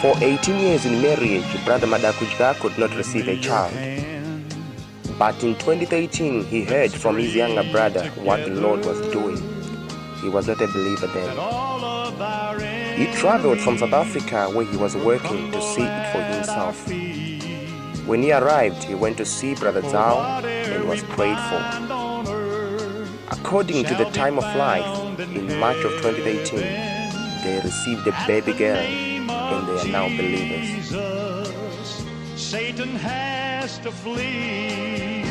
For 18 years in marriage, Brother Madakujka could not receive a child. But in 2013, he heard from his younger brother what the Lord was doing. He was not a believer then. He traveled from South Africa, where he was working, to see it for himself. When he arrived, he went to see Brother Dzawo and was prayed for. According to the time of life, in March of 2018, they received a baby girl and they are now believers. Satan has to flee.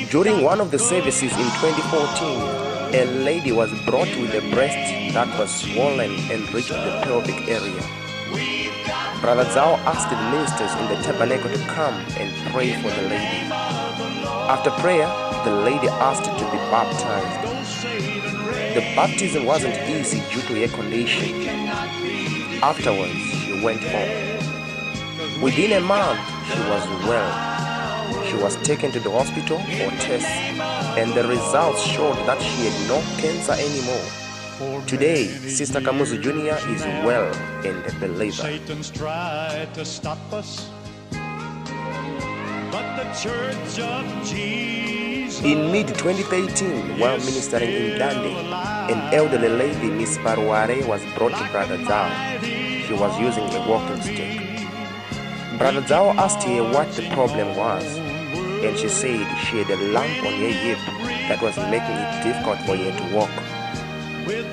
During one of the services in 2014, a lady was brought with a breast that was swollen and reached the pelvic area. Brother Dzawo asked the ministers in the tabernacle to come and pray for the lady. After prayer, the lady asked to be baptized. The baptism wasn't easy due to her condition. Afterwards, she went home. Within a month, she was well. She was taken to the hospital for tests, and the results showed that she had no cancer anymore. Today, Sister Kamuzu Jr. is well and a believer. Satan's tried to stop us, but the Church of Jesus. In mid-2013, while ministering in Dande, an elderly lady, Miss Baruare, was brought to Brother Dzawo. She was using a walking stick. Brother Dzawo asked her what the problem was, and she said she had a lump on her hip that was making it difficult for her to walk.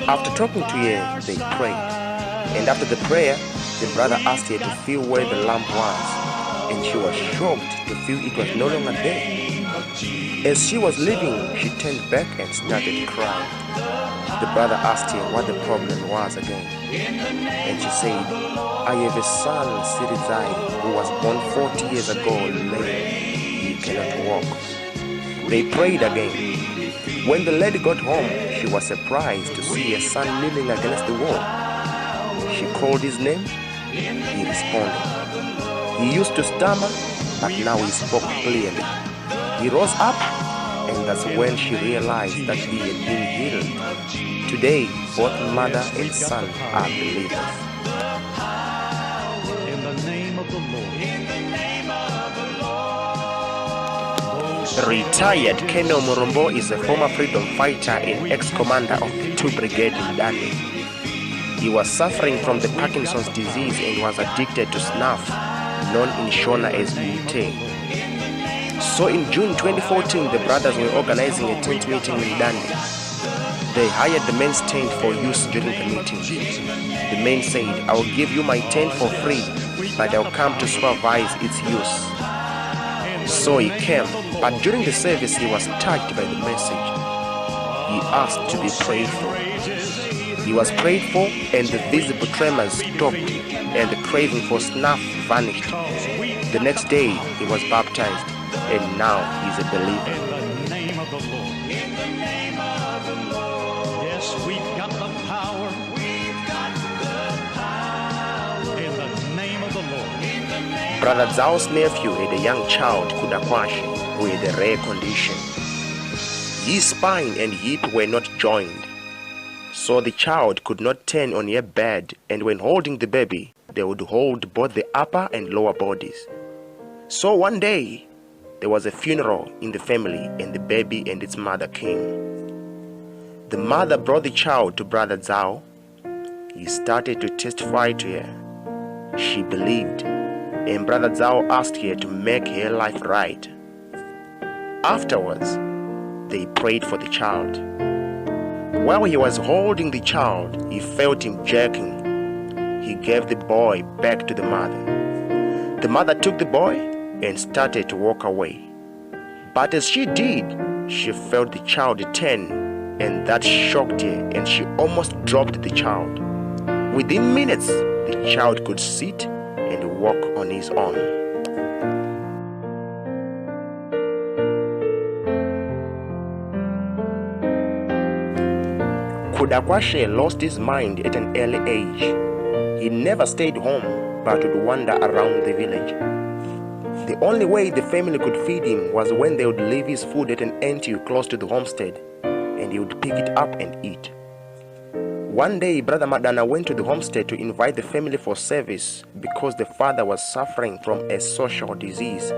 After talking to her, they prayed, and after the prayer, the brother asked her to feel where the lump was, and she was shocked to feel it was no longer there. As she was leaving, she turned back and started crying. The brother asked her what the problem was again, and she said, "I have a son, Sirizai, who was born 40 years ago lame. He cannot walk." They prayed again. When the lady got home, she was surprised to see her son kneeling against the wall. She called his name. He responded. He used to stammer, but now he spoke clearly. He rose up, and that's when she realized that he had been healed. Today, both mother and son are believers. In the name of the Lord. Retired Colonel Murumbo is a former freedom fighter and ex-commander of the 2 Brigade in Dande. He was suffering from the Parkinson's disease and was addicted to snuff, known in Shona as Mute. So in June 2014, the brothers were organizing a tent meeting in Dande. They hired the men's tent for use during the meeting. The men said, "I will give you my tent for free, but I'll come to supervise its use." So he came, but during the service he was touched by the message. He asked to be prayed for. He was prayed for, and the visible tremors stopped, and the craving for snuff vanished. The next day he was baptized, and now he's a believer. In the name of the Lord. In the name of the Lord. Yes, we've got the power. We've got the power. In the name of the Lord. In the name. Brother Dzawo's nephew had a young child, Kudakwashi, who had a rare condition. His spine and hip were not joined, so the child could not turn on her bed, and when holding the baby, they would hold both the upper and lower bodies. So one day, there was a funeral in the family, and the baby and its mother came. The mother brought the child to Brother Dzawo. He started to testify to her. She believed, and Brother Dzawo asked her to make her life right. Afterwards, they prayed for the child. While he was holding the child, he felt him jerking. He gave the boy back to the mother. The mother took the boy and started to walk away. But as she did, she felt the child turn, and that shocked her, and she almost dropped the child. Within minutes, the child could sit and walk on his own. Kudakwashe lost his mind at an early age. He never stayed home, but would wander around the village. The only way the family could feed him was when they would leave his food at an ant hill close to the homestead, and he would pick it up and eat. One day, Brother Madana went to the homestead to invite the family for service because the father was suffering from a social disease.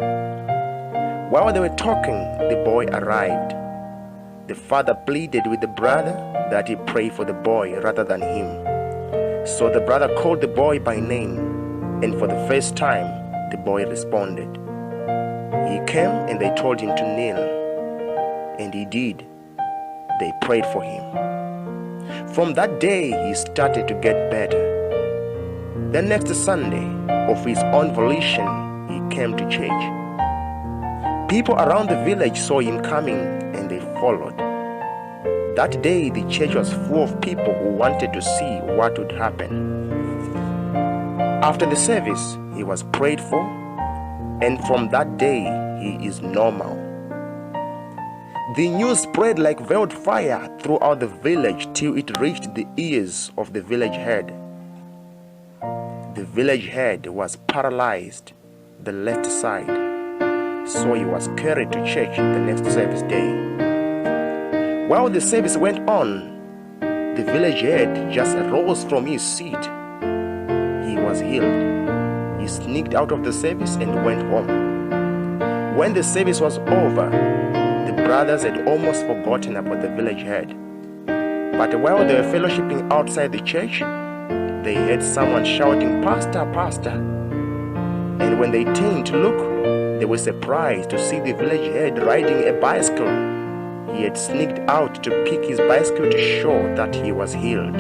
While they were talking, the boy arrived. The father pleaded with the brother that he pray for the boy rather than him. So the brother called the boy by name, and for the first time, the boy responded. He came and they told him to kneel, and he did. They prayed for him. From that day, he started to get better. The next Sunday, of his own volition, he came to church. People around the village saw him coming and they followed. That day, the church was full of people who wanted to see what would happen. After the service, he was prayed for, and from that day, he is normal. The news spread like wildfire throughout the village till it reached the ears of the village head. The village head was paralyzed, the left side, so he was carried to church the next service day. While the service went on, the village head just rose from his seat. He was healed. He sneaked out of the service and went home. When the service was over, the brothers had almost forgotten about the village head. But while they were fellowshipping outside the church, they heard someone shouting, "Pastor, Pastor." And when they turned to look, they were surprised to see the village head riding a bicycle. He had sneaked out to pick his bicycle to show that he was healed.